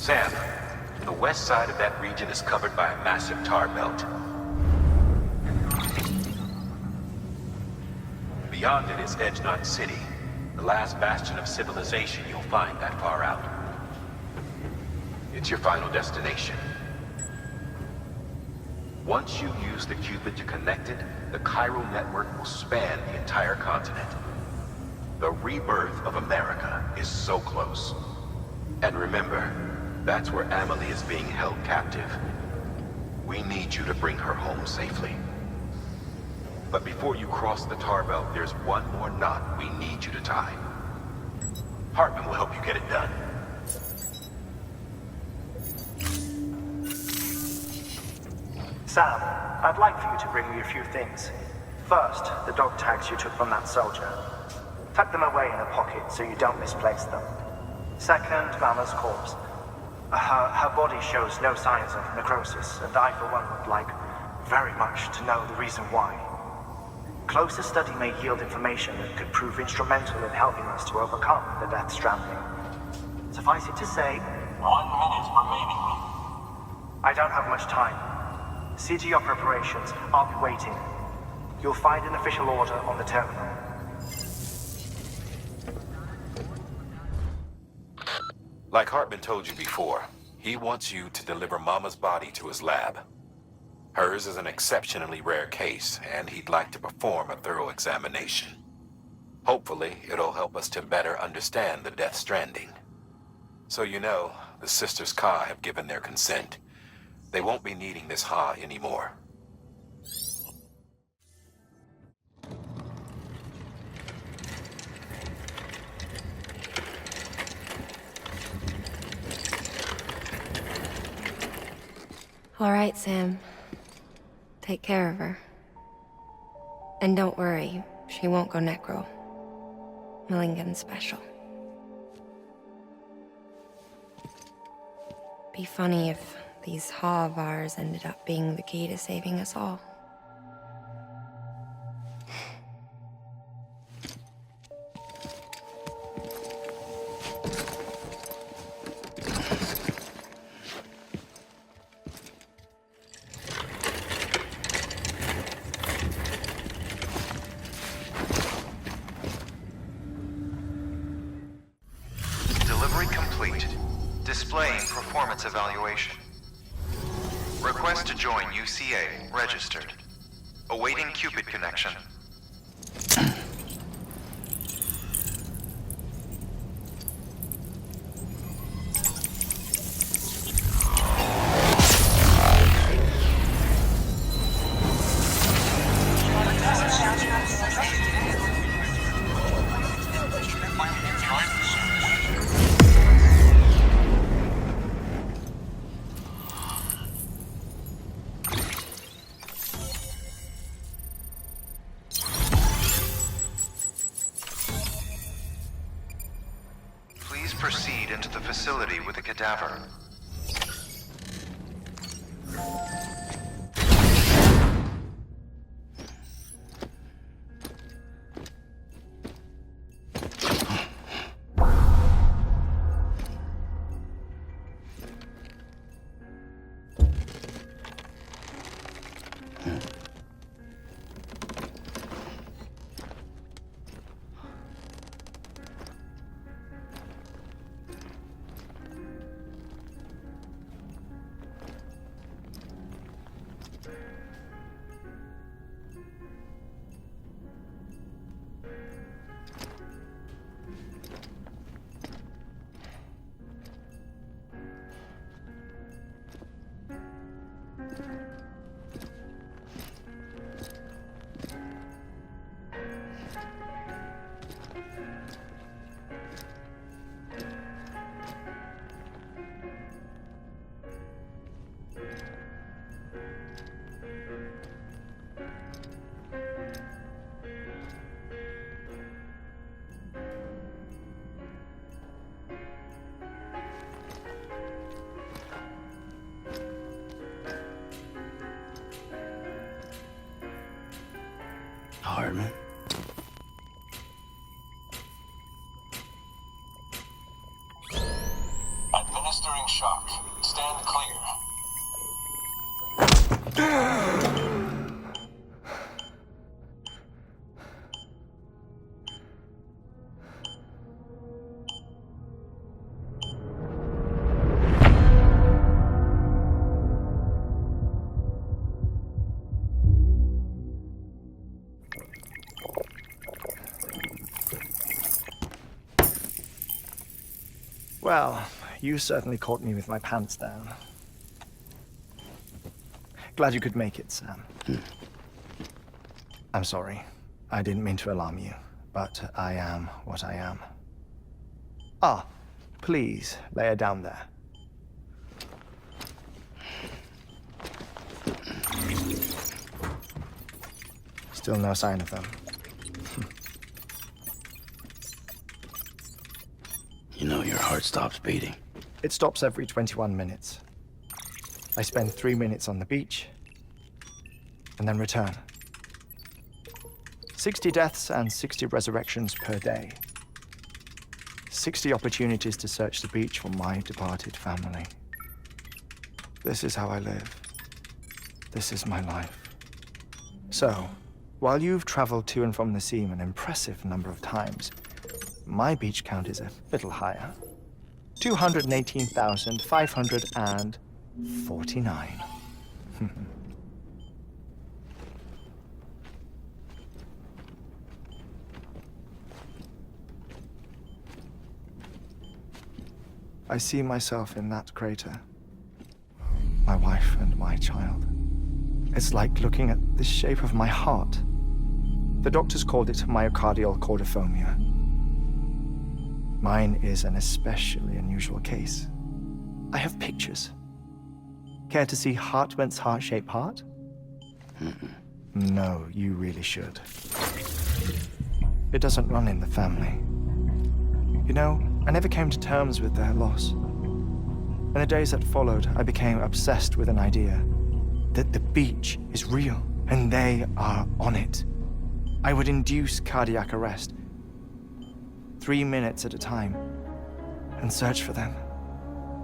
Sam, the west side of that region is covered by a massive tar belt. Beyond it is Edgenot City, the last bastion of civilization you'll find that far out. It's your final destination. Once you use the Cupid to connect it, the chiral network will span the entire continent. The rebirth of America is so close. And remember, that's where Amelie is being held captive. We need you to bring her home safely. But before you cross the tar belt, there's one more knot we need you to tie. Hartman will help you get it done. Sam, I'd like for you to bring me a few things. First, the dog tags you took from that soldier. Tuck them away in a pocket so you don't misplace them. Second, Mama's corpse. Her body shows no signs of necrosis, and I, for one, would like very much to know the reason why. Closer study may yield information that could prove instrumental in helping us to overcome the Death Stranding. Suffice it to say, 1 minute remaining. I don't have much time. See to your preparations. I'll be waiting. You'll find an official order on the terminal. Like Hartman told you before, he wants you to deliver Mama's body to his lab. Hers is an exceptionally rare case, and he'd like to perform a thorough examination. Hopefully, it'll help us to better understand the Death Stranding. So you know, the Sisters Ka have given their consent. They won't be needing this Ha anymore. All right, Sam. Take care of her. And don't worry, she won't go necro. Millingen's special. Be funny if these Ha of ours ended up being the key to saving us all. Displaying performance evaluation. Request to join UCA registered. Awaiting Cupid connection. Proceed into the facility with a cadaver. shark. Stand clear. Well, you certainly caught me with my pants down. Glad you could make it, Sam. I'm sorry. I didn't mean to alarm you, but I am what I am. Ah, please, lay her down there. Still no sign of them. You know your heart stops beating. It stops every 21 minutes. I spend 3 minutes on the beach, and then return. 60 deaths and 60 resurrections per day. 60 opportunities to search the beach for my departed family. This is how I live. This is my life. So, while you've traveled to and from the sea an impressive number of times, my beach count is a little higher. 218,549. I see myself in that crater. My wife and my child. It's like looking at the shape of my heart. The doctors called it myocardial cordiformia. Mine is an especially unusual case. I have pictures. Care to see Hartman's heart-shaped heart? No, you really should. It doesn't run in the family. You know, I never came to terms with their loss. In the days that followed, I became obsessed with an idea that the beach is real and they are on it. I would induce cardiac arrest, 3 minutes at a time, and search for them,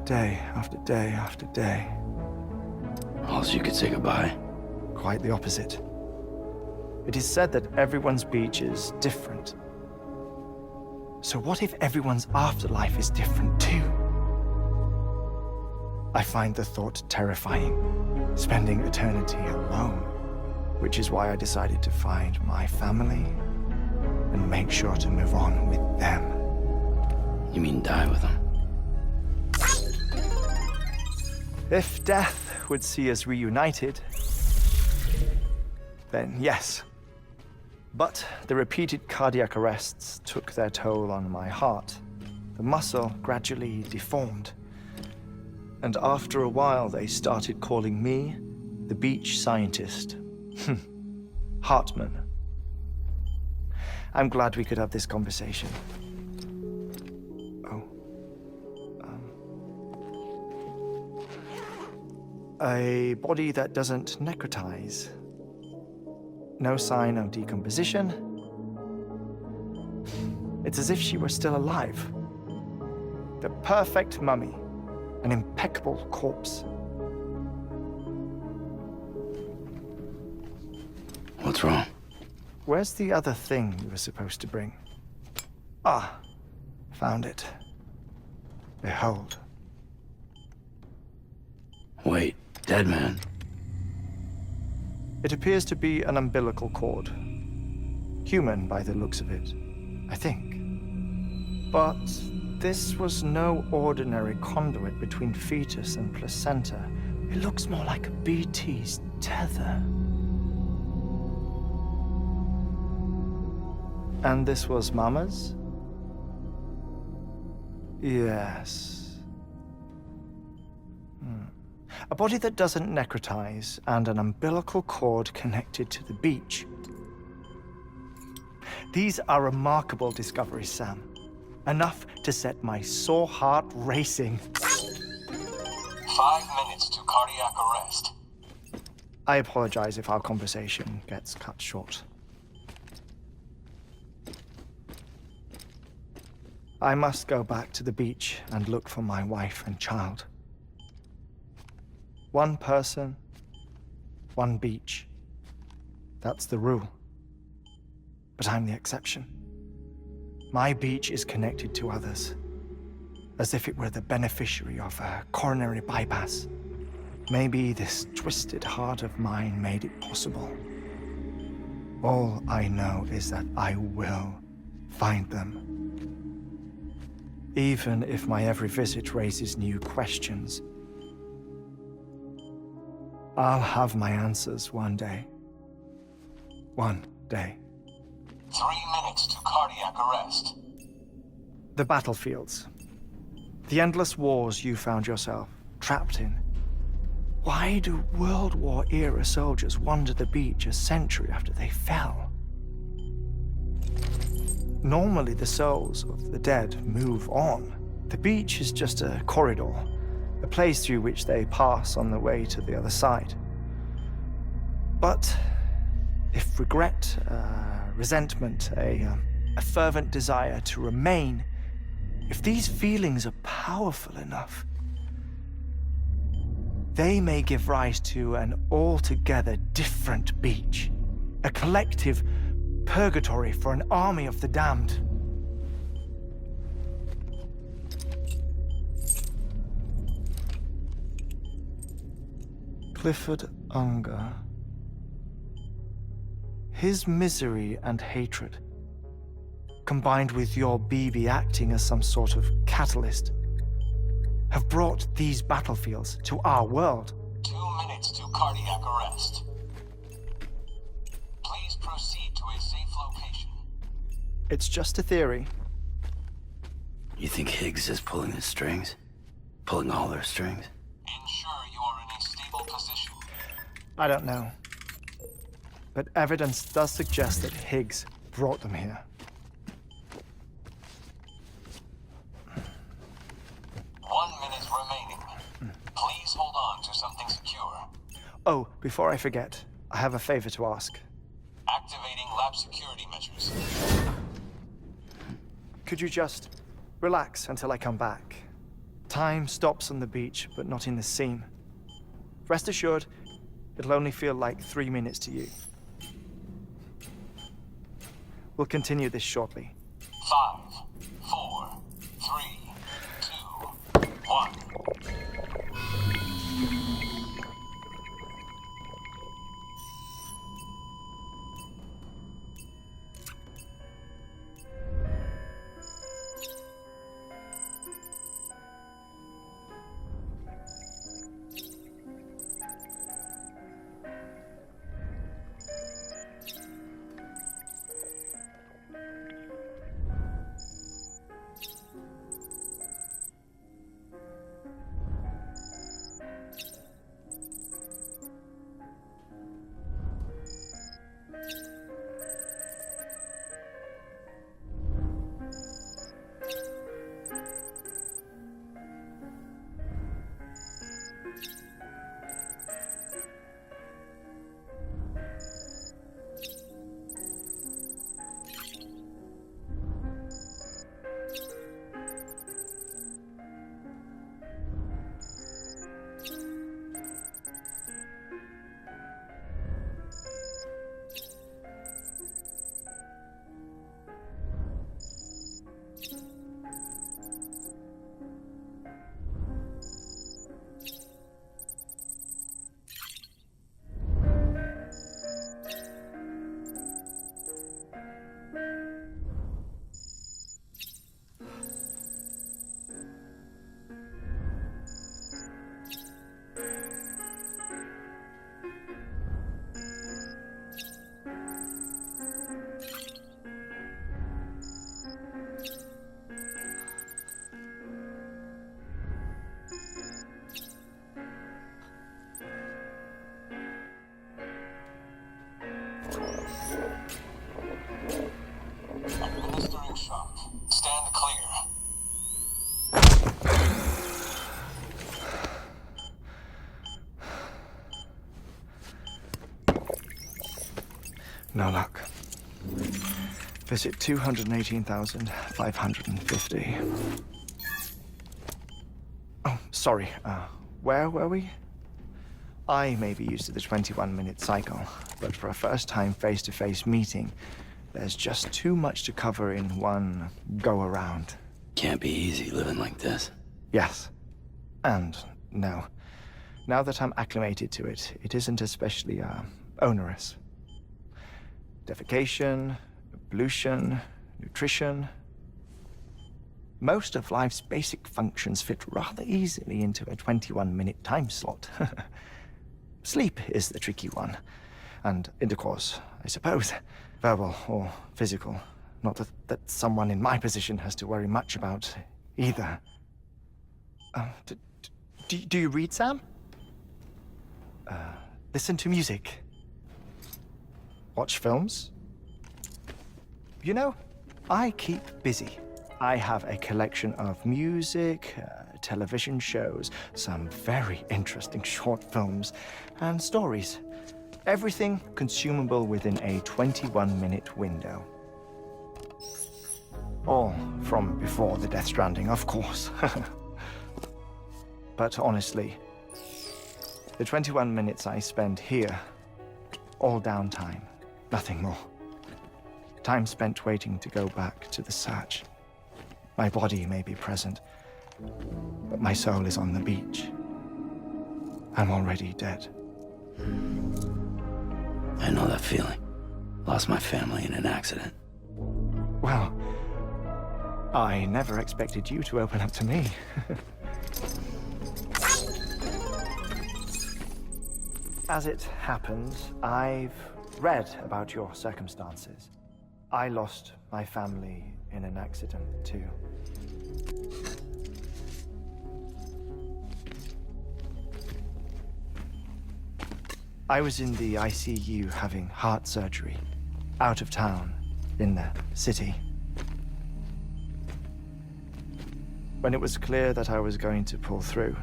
day after day after day. Also, you could say goodbye. Quite the opposite. It is said that everyone's beach is different. So what if everyone's afterlife is different too? I find the thought terrifying, spending eternity alone, which is why I decided to find my family and make sure to move on with them. You mean die with them? If death would see us reunited, then yes. But the repeated cardiac arrests took their toll on my heart. The muscle gradually deformed. And after a while, they started calling me the beach scientist. Hartman. I'm glad we could have this conversation. A body that doesn't necrotize. No sign of decomposition. It's as if she were still alive. The perfect mummy. An impeccable corpse. What's wrong? Where's the other thing you were supposed to bring? Ah, found it. Behold. Wait, dead man. It appears to be an umbilical cord. Human by the looks of it, I think. But this was no ordinary conduit between fetus and placenta. It looks more like a BT's tether. And this was Mama's? Yes. A body that doesn't necrotize and an umbilical cord connected to the beach. These are remarkable discoveries, Sam. Enough to set my sore heart racing. 5 minutes to cardiac arrest. I apologize if our conversation gets cut short. I must go back to the beach and look for my wife and child. One person, one beach. That's the rule. But I'm the exception. My beach is connected to others, as if it were the beneficiary of a coronary bypass. Maybe this twisted heart of mine made it possible. All I know is that I will find them. Even if my every visit raises new questions, I'll have my answers one day. One day. 3 minutes to cardiac arrest. The battlefields. The endless wars you found yourself trapped in. Why do World War-era soldiers wander the beach a century after they fell? Normally, the souls of the dead move on. The beach is just a corridor, a place through which they pass on the way to the other side. But if regret, resentment, a fervent desire to remain, if these feelings are powerful enough, they may give rise to an altogether different beach, a collective purgatory for an army of the damned. Clifford Unger. His misery and hatred, combined with your BB acting as some sort of catalyst, have brought these battlefields to our world. 2 minutes to cardiac arrest. Please proceed to a safe location. It's just a theory. You think Higgs is pulling his strings? Pulling all their strings? Ensure you are in a stable position. I don't know. But evidence does suggest that Higgs brought them here. 1 minute remaining. Please hold on to something secure. Oh, before I forget, I have a favor to ask. Activating lab security measures. Could you just relax until I come back? Time stops on the beach, but not in the scene. Rest assured, it'll only feel like 3 minutes to you. We'll continue this shortly. 5, 4, 3, 2, 1. Administering shock. Stand clear. No luck. Visit 218,550. Oh, sorry. Where were we? I may be used to the 21-minute cycle, but for a first-time face-to-face meeting, there's just too much to cover in one go-around. Can't be easy living like this. Yes. And no. Now that I'm acclimated to it, it isn't especially, onerous. Defecation, pollution, nutrition. Most of life's basic functions fit rather easily into a 21-minute time slot. Sleep is the tricky one. And intercourse, I suppose. Verbal or physical. Not that someone in my position has to worry much about either. Do you read, Sam? Listen to music. Watch films? You know, I keep busy. I have a collection of music, television shows, some very interesting short films, and stories. Everything consumable within a 21-minute window. All from before the Death Stranding, of course. But honestly, the 21 minutes I spend here, all downtime, nothing more. Time spent waiting to go back to the search. My body may be present, but my soul is on the beach. I'm already dead. I know that feeling. Lost my family in an accident. Well, I never expected you to open up to me. As it happens, I've read about your circumstances. I lost my family in an accident, too. I was in the ICU having heart surgery, out of town, in the city. When it was clear that I was going to pull through,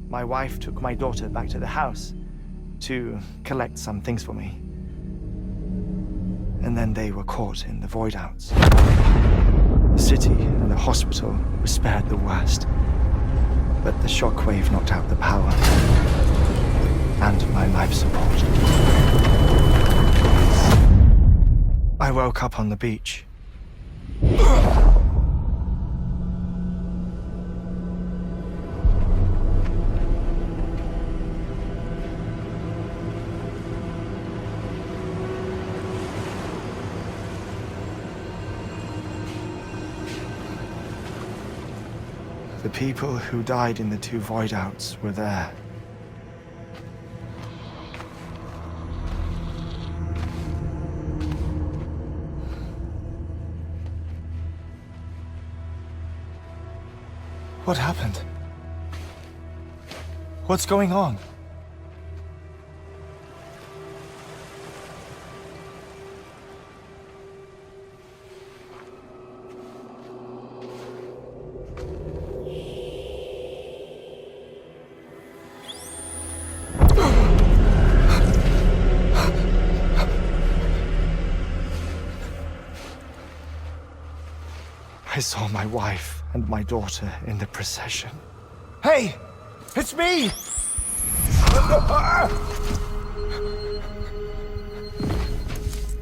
my wife took my daughter back to the house to collect some things for me. And then they were caught in the void outs. The city and the hospital were spared the worst, but the shockwave knocked out the power and my life support. I woke up on the beach. The people who died in the two void outs were there. What happened? What's going on? I saw my wife and my daughter in the procession. Hey! It's me!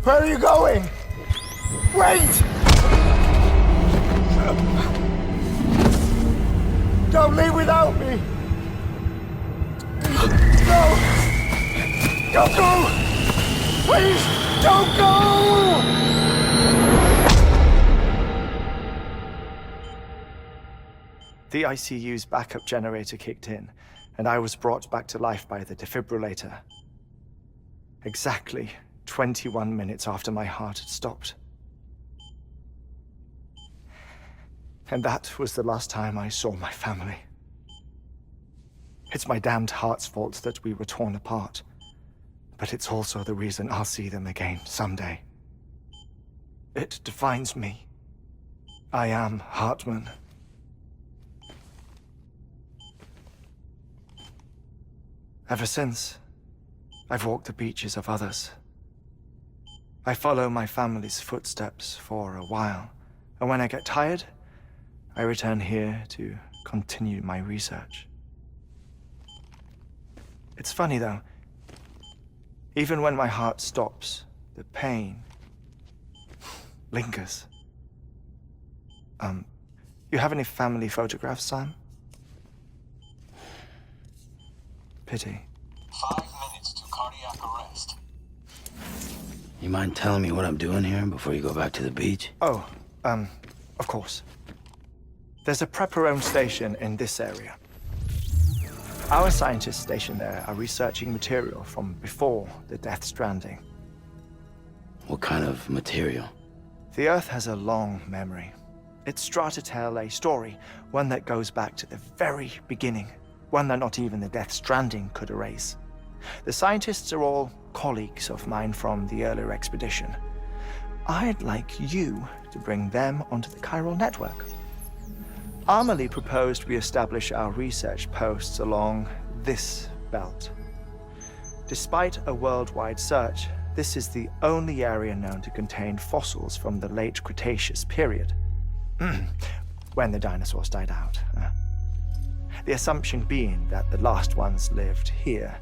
Where are you going? Wait! Don't leave without me! No! Don't go! Please, don't go! The ICU's backup generator kicked in, and I was brought back to life by the defibrillator. Exactly 21 minutes after my heart had stopped. And that was the last time I saw my family. It's my damned heart's fault that we were torn apart, but it's also the reason I'll see them again someday. It defines me. I am Hartman. Ever since, I've walked the beaches of others. I follow my family's footsteps for a while, and when I get tired, I return here to continue my research. It's funny, though. Even when my heart stops, the pain lingers. You have any family photographs, Sam? Pity. 5 minutes to cardiac arrest. You mind telling me what I'm doing here before you go back to the beach? Oh, of course. There's a Prepperone station in this area. Our scientists stationed there are researching material from before the Death Stranding. What kind of material? The Earth has a long memory. It's trying to tell a story, one that goes back to the very beginning, one that not even the Death Stranding could erase. The scientists are all colleagues of mine from the earlier expedition. I'd like you to bring them onto the chiral network. Amelie proposed we establish our research posts along this belt. Despite a worldwide search, this is the only area known to contain fossils from the late Cretaceous period, when the dinosaurs died out. The assumption being that the last ones lived here,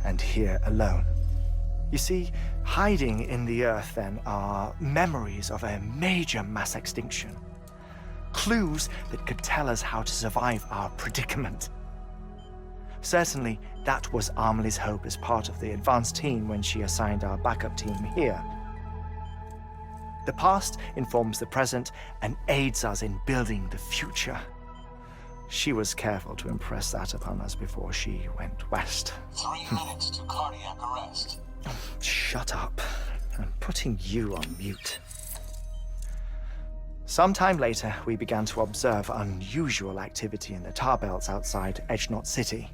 and here alone. You see, hiding in the Earth then are memories of a major mass extinction. Clues that could tell us how to survive our predicament. Certainly, that was Amelie's hope as part of the advanced team when she assigned our backup team here. The past informs the present and aids us in building the future. She was careful to impress that upon us before she went west. 3 minutes to cardiac arrest. Shut up. I'm putting you on mute. Sometime later, we began to observe unusual activity in the tar belts outside Edgenot City.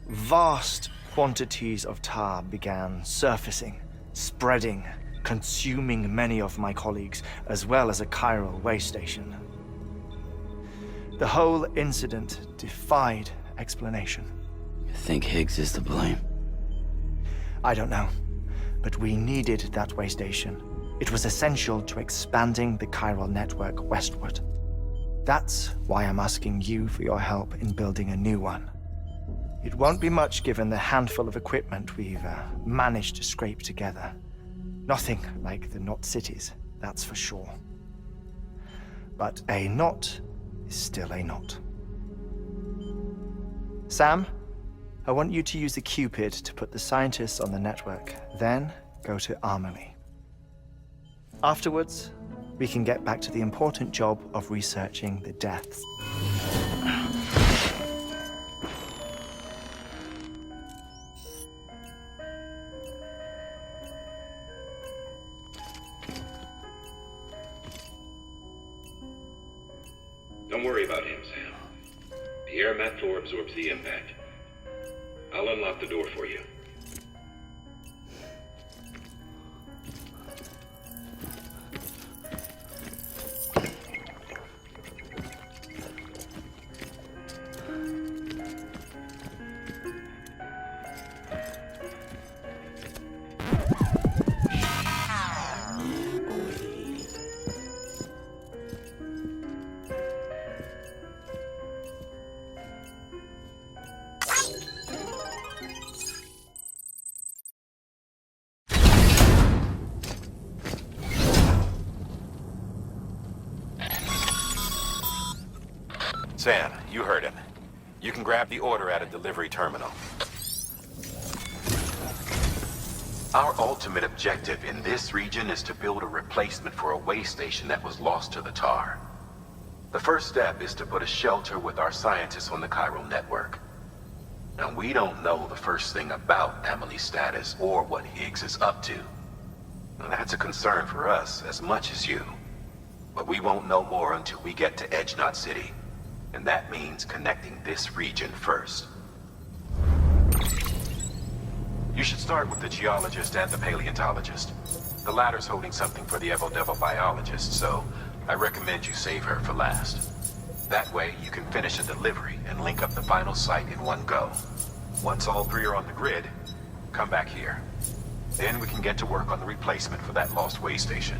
Vast quantities of tar began surfacing, spreading, consuming many of my colleagues, as well as a chiral way station. The whole incident defied explanation. You think Higgs is to blame? I don't know, but we needed that way station. It was essential to expanding the chiral network westward. That's why I'm asking you for your help in building a new one. It won't be much given the handful of equipment we've managed to scrape together. Nothing like the knot cities, that's for sure. But a knot is still a knot. Sam, I want you to use the Cupid to put the scientists on the network, then go to Amelie. Afterwards, we can get back to the important job of researching the deaths. Don't worry about him, Sam. The air mat floor absorbs the impact. I'll unlock the door for you. Sam, you heard him. You can grab the order at a delivery terminal. Our ultimate objective in this region is to build a replacement for a way station that was lost to the tar. The first step is to put a shelter with our scientists on the chiral network. Now, we don't know the first thing about Amelie's status or what Higgs is up to. Now, that's a concern for us as much as you. But we won't know more until we get to Edgenot City. And that means connecting this region first. You should start with the geologist and the paleontologist. The latter's holding something for the Evo-Devo biologist, so I recommend you save her for last. That way, you can finish a delivery and link up the final site in one go. Once all three are on the grid, come back here. Then we can get to work on the replacement for that lost way station.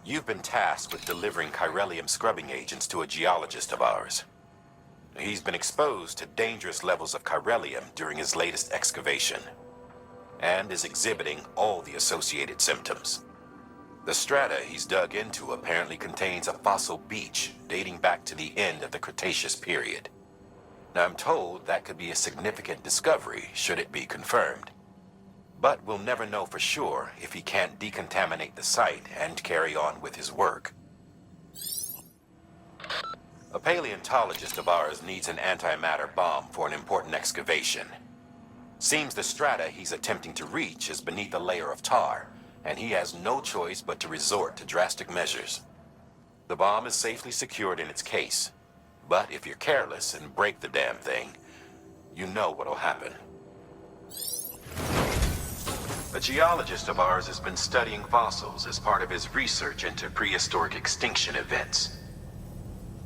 You've been tasked with delivering chiralium scrubbing agents to a geologist of ours. He's been exposed to dangerous levels of chiralium during his latest excavation, and is exhibiting all the associated symptoms. The strata he's dug into apparently contains a fossil beach dating back to the end of the Cretaceous period. Now, I'm told that could be a significant discovery should it be confirmed. But we'll never know for sure if he can't decontaminate the site and carry on with his work. A paleontologist of ours needs an antimatter bomb for an important excavation. Seems the strata he's attempting to reach is beneath a layer of tar, and he has no choice but to resort to drastic measures. The bomb is safely secured in its case, but if you're careless and break the damn thing, you know what'll happen. A geologist of ours has been studying fossils as part of his research into prehistoric extinction events.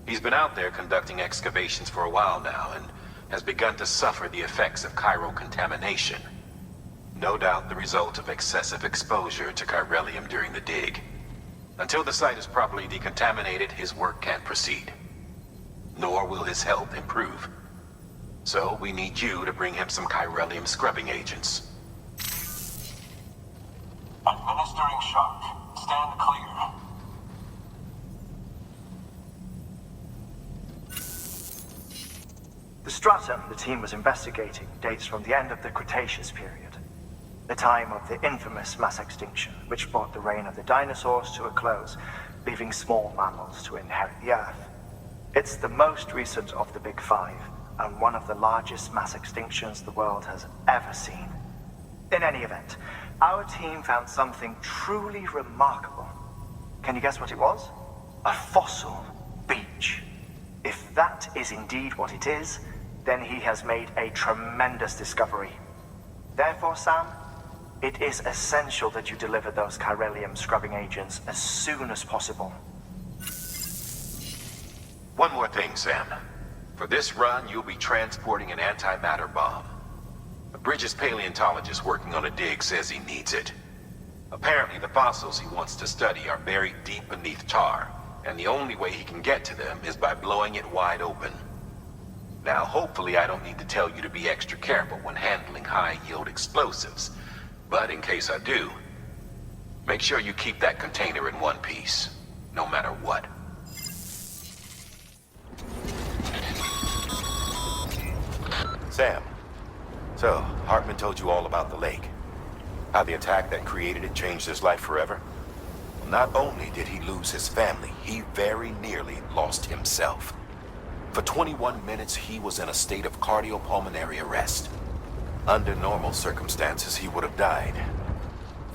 He's been out there conducting excavations for a while now and has begun to suffer the effects of chiral contamination. No doubt the result of excessive exposure to chiralium during the dig. Until the site is properly decontaminated, his work can't proceed. Nor will his health improve. So we need you to bring him some chiralium scrubbing agents. Administering shock. Stand clear. The stratum the team was investigating dates from the end of the Cretaceous period, the time of the infamous mass extinction, which brought the reign of the dinosaurs to a close, leaving small mammals to inherit the Earth. It's the most recent of the Big Five, and one of the largest mass extinctions the world has ever seen. In any event, our team found something truly remarkable. Can you guess what it was? A fossil beach. If that is indeed what it is, then he has made a tremendous discovery. Therefore, Sam, it is essential that you deliver those chiralium scrubbing agents as soon as possible. One more thing, Sam. For this run, you'll be transporting an antimatter bomb. A Bridges paleontologist working on a dig says he needs it. Apparently, the fossils he wants to study are buried deep beneath tar, and the only way he can get to them is by blowing it wide open. Now, hopefully I don't need to tell you to be extra careful when handling high-yield explosives, but in case I do, make sure you keep that container in one piece, no matter what. Sam, so Hartman told you all about the lake. How the attack that created it changed his life forever? Not only did he lose his family, he very nearly lost himself. For 21 minutes, he was in a state of cardiopulmonary arrest. Under normal circumstances, he would have died.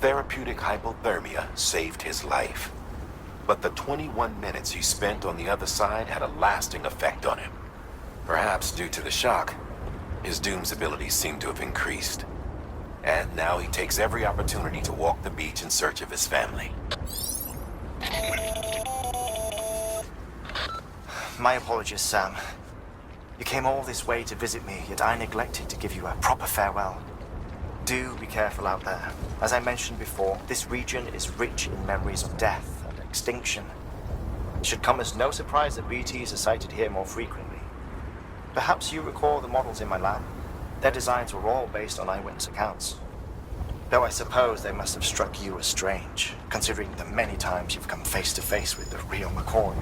Therapeutic hypothermia saved his life. But the 21 minutes he spent on the other side had a lasting effect on him. Perhaps due to the shock, his Doom's abilities seem to have increased. And now he takes every opportunity to walk the beach in search of his family. My apologies, Sam. You came all this way to visit me, yet I neglected to give you a proper farewell. Do be careful out there. As I mentioned before, this region is rich in memories of death and extinction. It should come as no surprise that BTs are sighted here more frequently. Perhaps you recall the models in my lab. Their designs were all based on eyewitness accounts. Though I suppose they must have struck you as strange, considering the many times you've come face to face with the real McCoy.